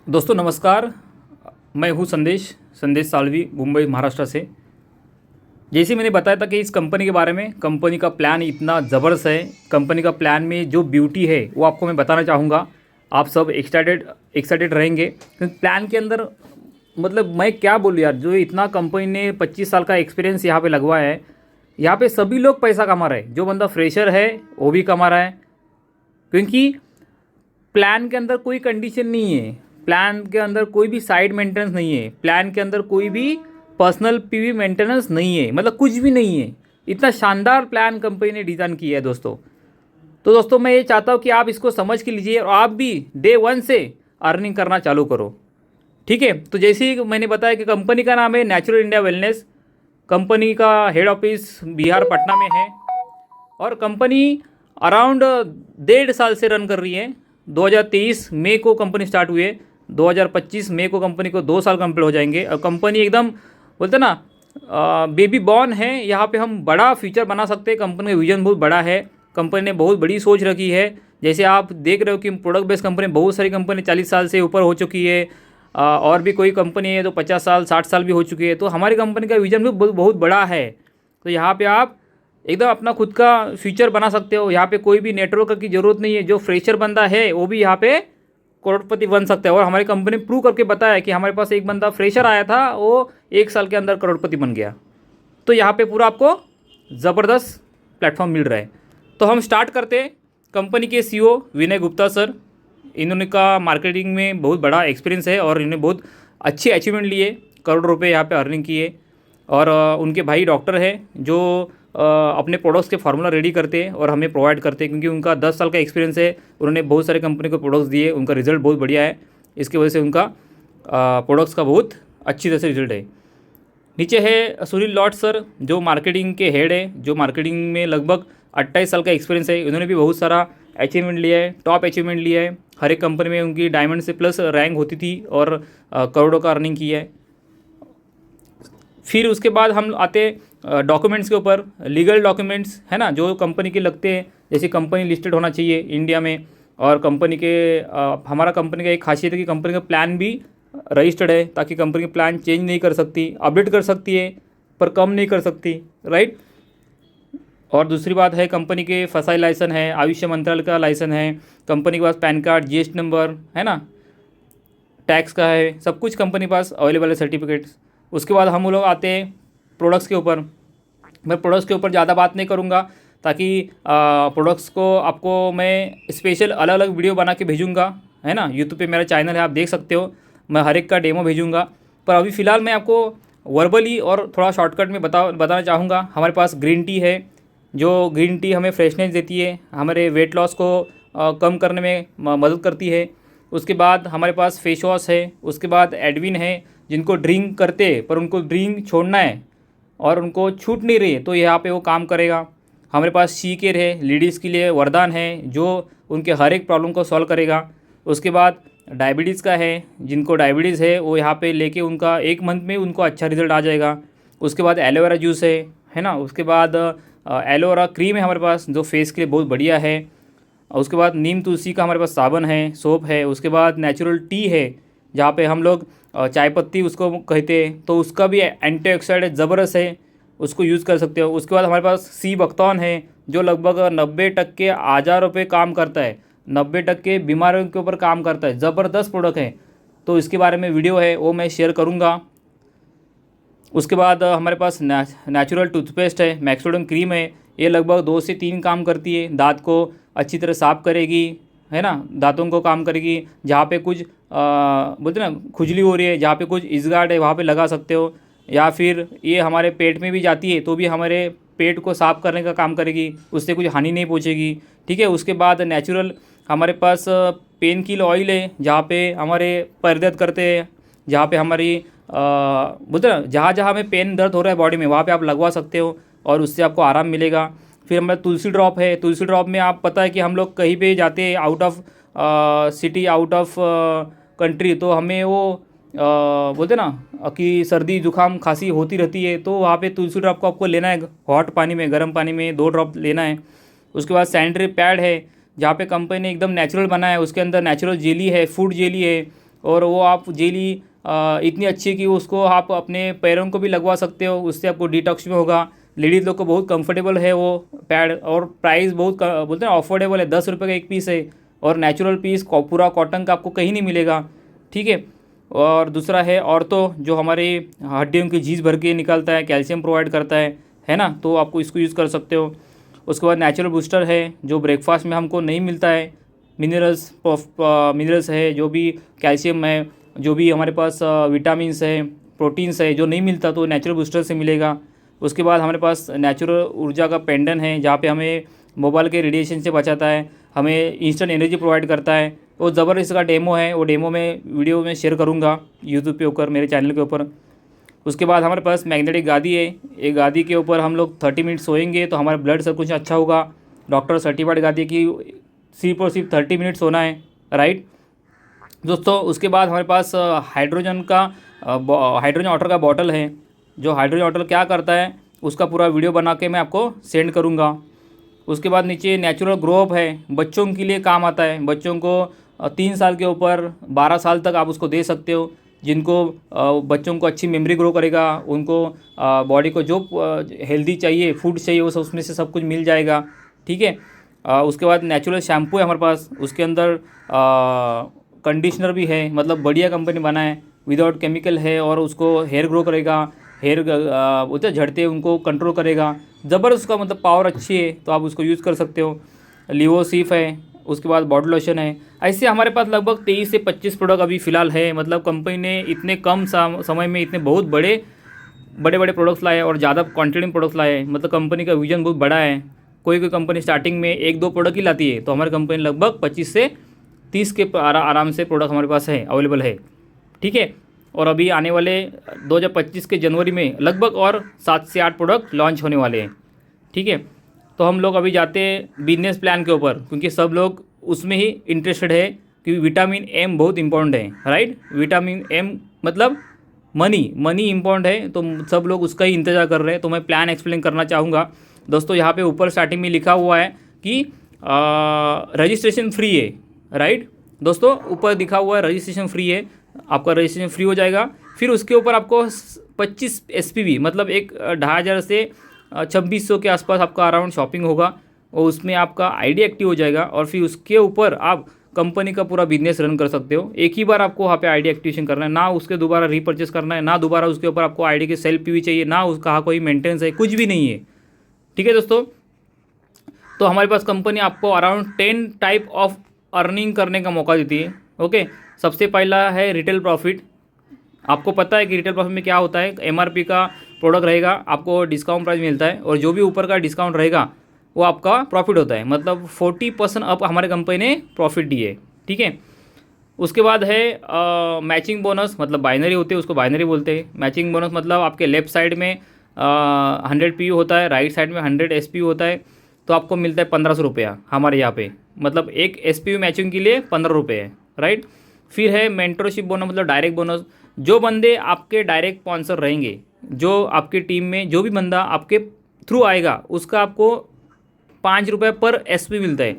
दोस्तों नमस्कार। मैं हूं संदेश संदेश सालवी, मुंबई महाराष्ट्र से। जैसे मैंने बताया था कि इस कंपनी के बारे में, कंपनी का प्लान इतना ज़बरदस्त है। कंपनी का प्लान में जो ब्यूटी है वो आपको मैं बताना चाहूँगा। आप सब एक्साइटेड एक्साइटेड रहेंगे क्योंकि प्लान के अंदर मतलब मैं क्या बोलूँ यार, जो इतना कंपनी ने 25 साल का एक्सपीरियंस यहाँ पे लगवाया है। यहाँ पे सभी लोग पैसा कमा रहे हैं। जो बंदा फ्रेशर है वो भी कमा रहा है, क्योंकि प्लान के अंदर कोई कंडीशन नहीं है। प्लान के अंदर कोई भी साइड मेंटेनेंस नहीं है। प्लान के अंदर कोई भी पर्सनल पीवी मेंटेनेंस नहीं है, मतलब कुछ भी नहीं है। इतना शानदार प्लान कंपनी ने डिज़ाइन किया है दोस्तों। तो दोस्तों मैं ये चाहता हूँ कि आप इसको समझ के लीजिए और आप भी डे वन से अर्निंग करना चालू करो। ठीक है, तो जैसे ही मैंने बताया कि कंपनी का नाम है नेचुरल इंडिया वेलनेस। कंपनी का हेड ऑफिस बिहार पटना में है और कंपनी अराउंड 1.5 साल से रन कर रही है। 2023 मई को कंपनी स्टार्ट हुई है। 2025 मई को कंपनी को 2 साल कंप्लीट हो जाएंगे और कंपनी एकदम बोलते ना बेबी बॉर्न है। यहाँ पे हम बड़ा फ्यूचर बना सकते हैं। कंपनी का विजन बहुत बड़ा है। कंपनी ने बहुत बड़ी सोच रखी है। जैसे आप देख रहे हो कि प्रोडक्ट बेस्ड कंपनी, बहुत सारी कंपनी 40 साल से ऊपर हो चुकी है। और भी कोई कंपनी है तो 50 साल 60 साल भी हो चुकी है। तो हमारी कंपनी का विजन भी बहुत बहुत बड़ा है। तो यहाँ पे आप एकदम अपना खुद का फ्यूचर बना सकते हो। यहाँ पे कोई भी नेटवर्क की ज़रूरत नहीं है। जो फ्रेशर बंदा है वो भी यहाँ पे करोड़पति बन सकता है। और हमारी कंपनी प्रूव करके बताया कि हमारे पास एक बंदा फ्रेशर आया था, वो 1 साल के अंदर करोड़पति बन गया। तो यहाँ पे पूरा आपको ज़बरदस्त प्लेटफॉर्म मिल रहा है। तो हम स्टार्ट करते हैं। कंपनी के सीईओ विनय गुप्ता सर, इन्होंने का मार्केटिंग में बहुत बड़ा एक्सपीरियंस है और इन्होंने बहुत अच्छे अचीवमेंट लिए, करोड़ रुपए यहाँ पे अर्निंग किए। और उनके भाई डॉक्टर है जो अपने प्रोडक्ट्स के फार्मूला रेडी करते हैं और हमें प्रोवाइड करते हैं, क्योंकि उनका 10 साल का एक्सपीरियंस है। उन्होंने बहुत सारे कंपनी को प्रोडक्ट्स दिए, उनका रिजल्ट बहुत बढ़िया है। इसकी वजह से उनका प्रोडक्ट्स का बहुत अच्छी तरह से रिजल्ट है। नीचे है सुनील लॉट सर, जो मार्केटिंग के हेड है, जो मार्केटिंग में लगभग 28 साल का एक्सपीरियंस है। उन्होंने भी बहुत सारा अचीवमेंट लिया है, टॉप अचीवमेंट लिया है। हर एक कंपनी में उनकी डायमंड से प्लस रैंक होती थी और करोड़ों का अर्निंग किया है। फिर उसके बाद हम आते डॉक्यूमेंट्स के ऊपर। लीगल डॉक्यूमेंट्स है ना, जो कंपनी के लगते हैं। जैसे कंपनी लिस्टेड होना चाहिए इंडिया में, और कंपनी के हमारा कंपनी का एक खासियत है कि कंपनी का प्लान भी रजिस्टर्ड है, ताकि कंपनी का प्लान चेंज नहीं कर सकती, अपडेट कर सकती है पर कम नहीं कर सकती, राइट। और दूसरी बात है कंपनी के फसाई लाइसेंस है, आयुष्य मंत्रालय का लाइसेंस है, कंपनी के पास पैन कार्ड, जीएसटी नंबर है ना, टैक्स का है, सब कुछ कंपनी के पास अवेलेबल है, सर्टिफिकेट्स। उसके बाद हम लोग आते हैं प्रोडक्ट्स के ऊपर। मैं प्रोडक्ट्स के ऊपर ज़्यादा बात नहीं करूँगा, ताकि प्रोडक्ट्स को आपको मैं स्पेशल अलग अलग वीडियो बना के भेजूँगा, है ना। यूट्यूब पे मेरा चैनल है, आप देख सकते हो। मैं हर एक का डेमो भेजूँगा। पर अभी फ़िलहाल मैं आपको वर्बली और थोड़ा शॉर्टकट में बताना चाहूँगा। हमारे पास ग्रीन टी है, जो ग्रीन टी हमें फ्रेशनेस देती है, हमारे वेट लॉस को कम करने में मदद करती है। उसके बाद हमारे पास फेस वॉश है। उसके बाद एडविन है, जिनको ड्रिंक करते पर उनको ड्रिंक छोड़ना है और उनको छूट नहीं रही है, तो यहाँ पे वो काम करेगा। हमारे पास शी केयर है, लेडीज़ के लिए वरदान है, जो उनके हर एक प्रॉब्लम को सॉल्व करेगा। उसके बाद डायबिटीज़ का है, जिनको डायबिटीज़ है वो यहाँ पे लेके उनका 1 मंथ में उनको अच्छा रिजल्ट आ जाएगा। उसके बाद एलोवेरा जूस है ना। उसके बाद एलोवेरा क्रीम है हमारे पास, जो फेस के लिए बहुत बढ़िया है। उसके बाद नीम तुलसी का हमारे पास साबुन है, सोप है। उसके बाद नेचुरल टी है, जहाँ पे हम लोग चाय पत्ती उसको कहते हैं, तो उसका भी एंटीऑक्सीडेंट ज़बरदस्त है, उसको यूज़ कर सकते हो। उसके बाद हमारे पास सी बकथॉर्न है, जो लगभग 90% आजारों पे काम करता है, 90% बीमारियों के ऊपर काम करता है। ज़बरदस्त प्रोडक्ट है, तो इसके बारे में वीडियो है वो मैं शेयर करूँगा। उसके बाद हमारे पास नेचुरल टूथपेस्ट है, मैक्सोडम क्रीम है। ये लगभग 2 से 3 काम करती है। दांत को अच्छी तरह साफ़ करेगी, है ना, दांतों को काम करेगी। जहाँ पे कुछ बोलते ना खुजली हो रही है, जहाँ पे कुछ इजगार्ड है, वहाँ पे लगा सकते हो। या फिर ये हमारे पेट में भी जाती है, तो भी हमारे पेट को साफ़ करने का काम करेगी, उससे कुछ हानि नहीं पहुँचेगी। ठीक है। उसके बाद नेचुरल हमारे पास पेन किल ऑयल है, जहाँ पे हमारे पैर दर्द करते हैं, जहाँ पे हमारी बोलते ना जहाँ जहाँ हमें पेन दर्द हो रहा है बॉडी में, वहाँ पे आप लगवा सकते हो और उससे आपको आराम मिलेगा। फिर हमारा तुलसी ड्रॉप है। तुलसी ड्रॉप में आप पता है कि हम लोग कहीं पे जाते हैं out of city, out of country, तो हमें वो बोलते ना कि सर्दी जुकाम खांसी होती रहती है, तो वहाँ पे तुलसी ड्रॉप को आपको लेना है, हॉट पानी में, गर्म पानी में 2 ड्रॉप लेना है। उसके बाद सैनिटरी पैड है, जहाँ पे कंपनी ने एकदम नेचुरल बनाया है। उसके अंदर नेचुरल जेली है, फूड जेली है, और वो आप जेली इतनी अच्छी है कि उसको आप अपने पैरों को भी लगवा सकते हो, उससे आपको डिटॉक्स भी होगा। लेडीज़ लोग को बहुत कंफर्टेबल है वो पैड, और प्राइस बहुत बोलते हैं अफोर्डेबल है, 10 रुपये का एक पीस है, और नेचुरल पीस पूरा कॉटन का आपको कहीं नहीं मिलेगा, ठीक है। और दूसरा है ऑर्थो, जो हमारे हड्डियों की झीज भर के निकालता है, कैल्शियम प्रोवाइड करता है ना, तो आपको इसको यूज़ कर सकते हो। उसके बाद नेचुरल बूस्टर है, जो ब्रेकफास्ट में हमको नहीं मिलता है, मिनरल्स है, जो भी कैल्शियम है, जो भी हमारे पास विटामिन्स है, प्रोटीन्स है, जो नहीं मिलता तो नेचुरल बूस्टर से मिलेगा। उसके बाद हमारे पास नेचुरल ऊर्जा का पेंडन है, जहाँ पे हमें मोबाइल के रेडिएशन से बचाता है, हमें इंस्टेंट एनर्जी प्रोवाइड करता है। वो ज़बरदस्त का डेमो है, वो डेमो मैं वीडियो में शेयर करूँगा यूट्यूब पे ऊपर, मेरे चैनल के ऊपर। उसके बाद हमारे पास मैग्नेटिक गादी है, एक गादी के ऊपर हम लोग 30 मिनट सोएंगे तो हमारा ब्लड सर्कुलेशन अच्छा होगा। डॉक्टर सर्टिफाइड गादी की सिर्फ और सिर्फ 30 मिनट सोना है, राइट दोस्तों। उसके बाद हमारे पास हाइड्रोजन वाटर का बॉटल है। जो हाइड्रोजन वाटर क्या करता है उसका पूरा वीडियो बना के मैं आपको सेंड करूँगा। उसके बाद नीचे नेचुरल ग्रो अप है, बच्चों के लिए काम आता है। बच्चों को 3 साल के ऊपर 12 साल तक आप उसको दे सकते हो, जिनको बच्चों को अच्छी मेमोरी ग्रो करेगा, उनको बॉडी को जो हेल्दी चाहिए, फूड चाहिए, वो सब उसमें से सब कुछ मिल जाएगा, ठीक है। उसके बाद नेचुरल शैम्पू है हमारे पास, उसके अंदर कंडीशनर भी है, मतलब बढ़िया कंपनी बना है, विदाउट केमिकल है, और उसको हेयर ग्रो करेगा, हेयर बोलते झड़ते उनको कंट्रोल करेगा, ज़बरदस्त उसका मतलब पावर अच्छी है, तो आप उसको यूज़ कर सकते हो। लिवो सीफ है, उसके बाद बॉडी लोशन है। ऐसे हमारे पास लगभग 23 से 25 प्रोडक्ट अभी फ़िलहाल है। मतलब कंपनी ने इतने कम समय में इतने बहुत बड़े बड़े प्रोडक्ट्स लाए और ज़्यादा क्वांटिटी में प्रोडक्ट्स लाए, मतलब कंपनी का विजन बहुत बड़ा है। कोई कंपनी स्टार्टिंग में 1-2 प्रोडक्ट ही लाती है, तो हमारी कंपनी लगभग 25 से 30 के आराम से प्रोडक्ट हमारे पास है, अवेलेबल है, ठीक है। और अभी आने वाले 2025 के जनवरी में लगभग और 7 से 8 प्रोडक्ट लॉन्च होने वाले हैं, ठीक है। तो हम लोग अभी जाते हैं बिजनेस प्लान के ऊपर, क्योंकि सब लोग उसमें ही इंटरेस्टेड है, क्योंकि विटामिन एम बहुत इंपॉर्टेंट है, राइट। विटामिन एम मतलब मनी इंपॉर्टेंट है, तो सब लोग उसका ही इंतज़ार कर रहे हैं। तो मैं प्लान एक्सप्लेन करना चाहूँगा दोस्तों। यहाँ पे ऊपर स्टार्टिंग में लिखा हुआ है कि रजिस्ट्रेशन फ्री है, राइट दोस्तों। ऊपर दिखा हुआ है रजिस्ट्रेशन फ्री है, आपका रजिस्ट्रेशन फ्री हो जाएगा। फिर उसके ऊपर आपको 25 SPV मतलब 1,500 से 2600 के आसपास आपका अराउंड शॉपिंग होगा, और उसमें आपका आईडी एक्टिव हो जाएगा। और फिर उसके ऊपर आप कंपनी का पूरा बिजनेस रन कर सकते हो। एक ही बार आपको वहाँ पे आईडी एक्टिवेशन करना है, ना उसके दोबारा रीपर्चेस करना है, ना दोबारा उसके ऊपर आपको आईडी के सेल्फ भी चाहिए, ना उसका कोई मेंटेनेंस है, कुछ भी नहीं है, ठीक है दोस्तों। तो हमारे पास कंपनी आपको अराउंड 10 टाइप ऑफ अर्निंग करने का मौका देती है, ओके। सबसे पहला है रिटेल प्रॉफिट। आपको पता है कि रिटेल प्रॉफिट में क्या होता है, MRP का प्रोडक्ट रहेगा, आपको डिस्काउंट प्राइस मिलता है, और जो भी ऊपर का डिस्काउंट रहेगा वो आपका प्रॉफिट होता है। मतलब 40% अप हमारे कंपनी ने प्रॉफिट दिए, ठीक है। उसके बाद है मैचिंग बोनस, मतलब बाइनरी होते हैं, उसको बाइनरी बोलते हैं। मैचिंग बोनस मतलब आपके लेफ्ट साइड में 100 PU होता है, राइट साइड में 100 SPU होता है, तो आपको मिलता है 1500 रुपया हमारे यहाँ पे। मतलब एक SPU मैचिंग के लिए 15 रुपये है, राइट। फिर है मेंटरशिप बोनस, मतलब डायरेक्ट बोनस। जो बंदे आपके डायरेक्ट स्पॉन्सर रहेंगे, जो आपके टीम में जो भी बंदा आपके थ्रू आएगा, उसका आपको 5 रुपये पर SPV मिलता है।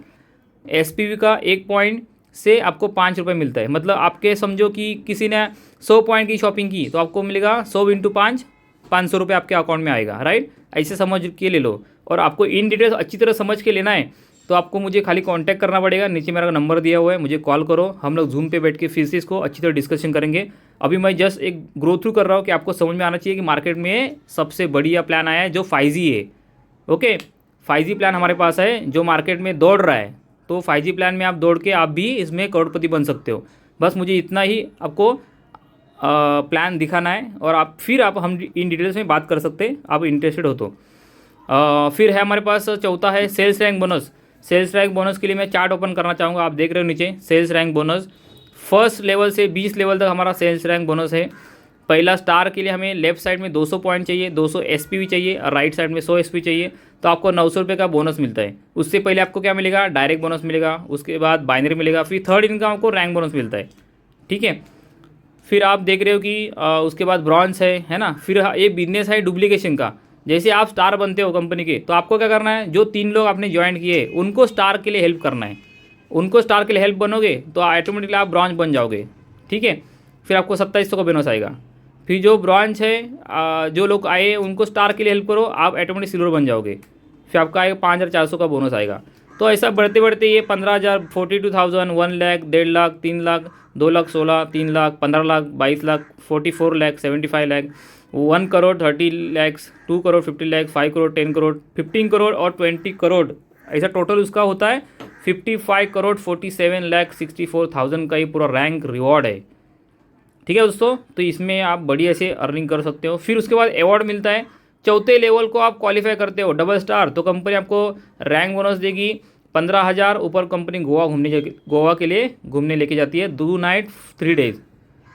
SPV का 1 पॉइंट से आपको 5 रुपये मिलता है। मतलब आपके समझो कि किसी ने 100 पॉइंट की शॉपिंग की तो आपको मिलेगा 100 × 5 500 रुपये आपके अकाउंट में आएगा, राइट। ऐसे समझ के ले लो। और आपको इन डिटेल्स अच्छी तरह समझ के लेना है तो आपको मुझे खाली कांटेक्ट करना पड़ेगा, नीचे मेरा नंबर दिया हुआ है, मुझे कॉल करो। हम लोग जूम पे बैठ के फिर से इसको अच्छी तरह डिस्कशन करेंगे। अभी मैं जस्ट एक ग्रो थ्रू कर रहा हूँ कि आपको समझ में आना चाहिए कि मार्केट में सबसे बढ़िया प्लान आया है जो 5G है, ओके। 5G प्लान हमारे पास है जो मार्केट में दौड़ रहा है, तो 5G प्लान में आप दौड़ के आप भी इसमें करोड़पति बन सकते हो। बस मुझे इतना ही आपको प्लान दिखाना है, और आप फिर हम इन डिटेल्स में बात कर सकते हैं, आप इंटरेस्टेड हो तो। फिर है हमारे पास चौथा है sales rank bonus. Sales rank bonus के लिए मैं चार्ट ओपन करना चाहूँगा। आप देख रहे हो नीचे sales rank bonus, first level से 20 लेवल तक हमारा सेल्स रैंक बोनस है। पहला स्टार के लिए हमें लेफ्ट साइड में 200 पॉइंट चाहिए, 200 SPV चाहिए, और राइट साइड में 100 SPV चाहिए, तो आपको 900 रुपये का बोनस मिलता है। उससे पहले आपको क्या मिलेगा, डायरेक्ट बोनस मिलेगा, उसके बाद बाइनरी मिलेगा, फिर थर्ड इनकम आपको रैंक बोनस मिलता है, ठीक है। फिर आप देख रहे हो कि उसके बाद ब्रॉन्ज है ना। फिर ये बिजनेस है डुप्लीकेशन का। जैसे आप स्टार बनते हो कंपनी के, तो आपको क्या करना है, जो 3 लोग आपने ज्वाइन किए उनको स्टार के लिए हेल्प करना है। उनको स्टार के लिए हेल्प बनोगे तो ऑटोमेटिकली आप ब्रॉन्ज बन जाओगे, ठीक है। फिर आपको 2700 का बोनस आएगा। फिर जो ब्रॉन्ज है, जो लोग आए उनको स्टार के लिए हेल्प करो, आप ऑटोमेटिक सिल्वर बन जाओगे। फिर आपका आएगा 5400 का बोनस आएगा। तो ऐसा बढ़ते बढ़ते ये 15,000, 42,000, 1 लाख, 1.5 लाख, 3 लाख, 2 लाख 16, 3 लाख, 15 लाख, 22 लाख, 44 लाख, 75 लाख, 1 करोड़, 30 लैक्स, 2 करोड़, 50 लाख, 5 करोड़, 10 करोड़, 15 करोड़ और 20 करोड़। ऐसा टोटल उसका होता है 55 करोड़ 47 लाख 64,000 का ये पूरा रैंक रिवॉर्ड है। ठीक है दोस्तों, तो इसमें आप बढ़िया से अर्निंग कर सकते हो। फिर उसके बाद अवार्ड मिलता है। चौथे लेवल को आप क्वालिफाई करते हो डबल स्टार, तो कंपनी आपको रैंक बोनस देगी 15,000। ऊपर कंपनी गोवा के लिए घूमने लेके जाती है 2 नाइट 3 डेज।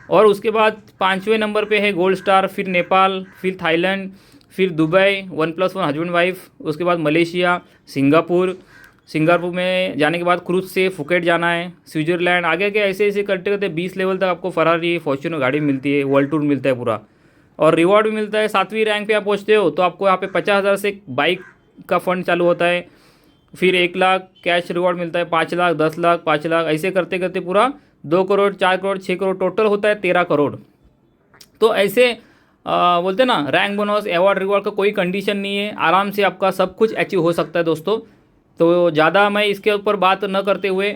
और उसके बाद 5वें नंबर पे है गोल्ड स्टार, फिर नेपाल, फिर थाईलैंड, फिर दुबई 1+1 हस्बैंड वाइफ, उसके बाद मलेशिया, सिंगापुर में जाने के बाद क्रूज से फुकेट जाना है, स्विट्ज़रलैंड, आगे के ऐसे ऐसे करते करते 20 लेवल तक आपको फरारी फॉर्च्यूनर गाड़ी मिलती है, वर्ल्ड टूर मिलता है पूरा, और रिवॉर्ड भी मिलता है। 7वीं रैंक पे आप पहुँचते हो तो आपको यहाँ पे 50,000 से बाइक का फंड चालू होता है। फिर 1 लाख कैश रिवॉर्ड मिलता है, 5 लाख, 10 लाख, 5 लाख, ऐसे करते करते पूरा 2 करोड़, 4 करोड़, 6 करोड़, टोटल होता है 13 करोड़। तो ऐसे बोलते हैं ना, रैंक बोनस अवार्ड रिवॉर्ड का कोई कंडीशन नहीं है, आराम से आपका सब कुछ अचीव हो सकता है दोस्तों। तो ज़्यादा मैं इसके ऊपर बात न करते हुए,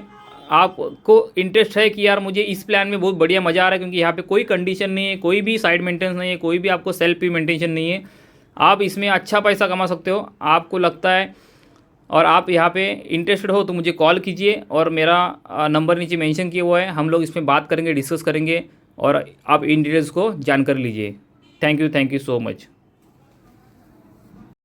आपको इंटरेस्ट है कि यार मुझे इस प्लान में बहुत बढ़िया मज़ा आ रहा है, क्योंकि यहाँ पे कोई कंडीशन नहीं है, कोई भी साइड मेंटेनेंस नहीं है, कोई भी आपको सेल्फ भी मेंटेनेंस नहीं है, आप इसमें अच्छा पैसा कमा सकते हो। आपको लगता है और आप यहाँ पे इंटरेस्टेड हो तो मुझे कॉल कीजिए, और मेरा नंबर नीचे मेंशन किया हुआ है, हम लोग इसमें बात करेंगे, डिस्कस करेंगे, और आप इन डिटेल्स को जानकारी लीजिए। Thank you so much.